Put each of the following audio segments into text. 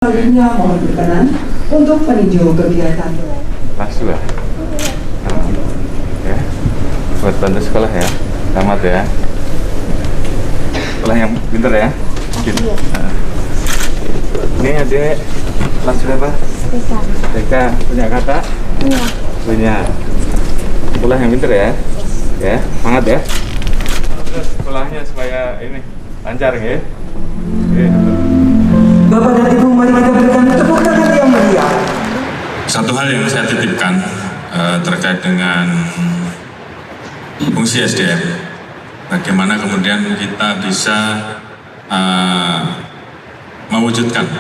Selanjutnya mohon berkenan untuk meninjau kegiatan. Kelas 2 ya, buat bantu sekolah ya, tamat ya, sekolah yang pintar ya. Ini adik kelas berapa? TK. Punya kakak? Iya. Punya. Sekolah yang pintar ya, ya, semangat ya. Terus sekolahnya supaya ini lancar ya. Oke. Bapak dan Ibu, mari kita berikan tepuk tangan yang meriah. Satu hal yang saya titipkan terkait dengan fungsi SDM, bagaimana kemudian kita bisa mewujudkan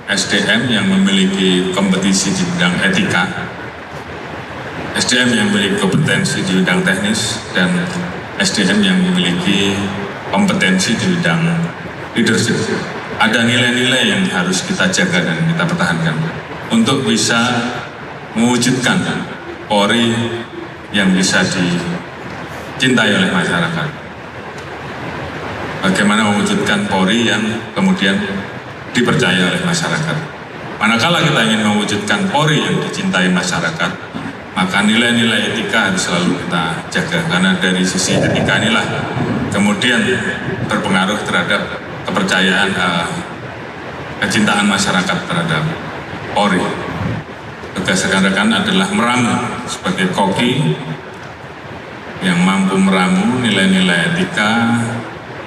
SDM yang memiliki kompetisi di bidang etika, SDM yang memiliki kompetensi di bidang teknis, dan SDM yang memiliki kompetensi di bidang leadership. Ada nilai-nilai yang harus kita jaga dan kita pertahankan untuk bisa mewujudkan Polri yang bisa dicintai oleh masyarakat. Bagaimana mewujudkan Polri yang kemudian dipercaya oleh masyarakat. Manakala kita ingin mewujudkan Polri yang dicintai masyarakat, maka nilai-nilai etika harus selalu kita jaga, karena dari sisi etika inilah kemudian berpengaruh terhadap kepercayaan, kecintaan masyarakat terhadap Polri. Tugas rekan-rekan adalah meramu sebagai koki yang mampu meramu nilai-nilai etika,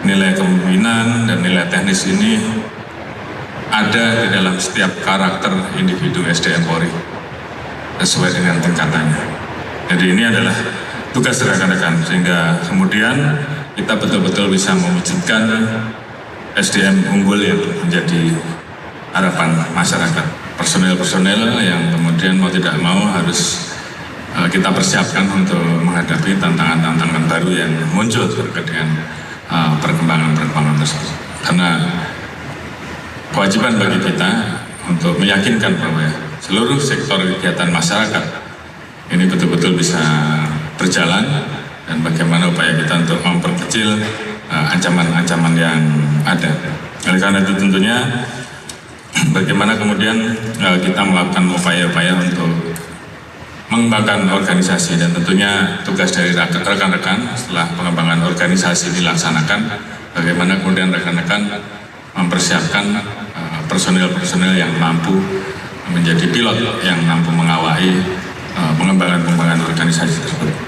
nilai kepemimpinan, dan nilai teknis ini ada di dalam setiap karakter individu SDM Polri sesuai dengan tingkatannya. Jadi ini adalah tugas rekan-rekan, sehingga kemudian kita betul-betul bisa mewujudkan SDM unggul yang menjadi harapan masyarakat. Personel-personel yang kemudian mau tidak mau harus kita persiapkan untuk menghadapi tantangan-tantangan baru yang muncul terkait dengan perkembangan-perkembangan tersebut. Karena kewajiban bagi kita untuk meyakinkan bahwa seluruh sektor kegiatan masyarakat ini betul-betul bisa berjalan, dan bagaimana upaya kita untuk memperkecil ancaman-ancaman yang ada. Oleh karena itu tentunya bagaimana kemudian kita melakukan upaya-upaya untuk mengembangkan organisasi, dan tentunya tugas dari rekan-rekan setelah pengembangan organisasi dilaksanakan, bagaimana kemudian rekan-rekan mempersiapkan personil-personil yang mampu menjadi pilot yang mampu mengawali pengembangan organisasi tersebut.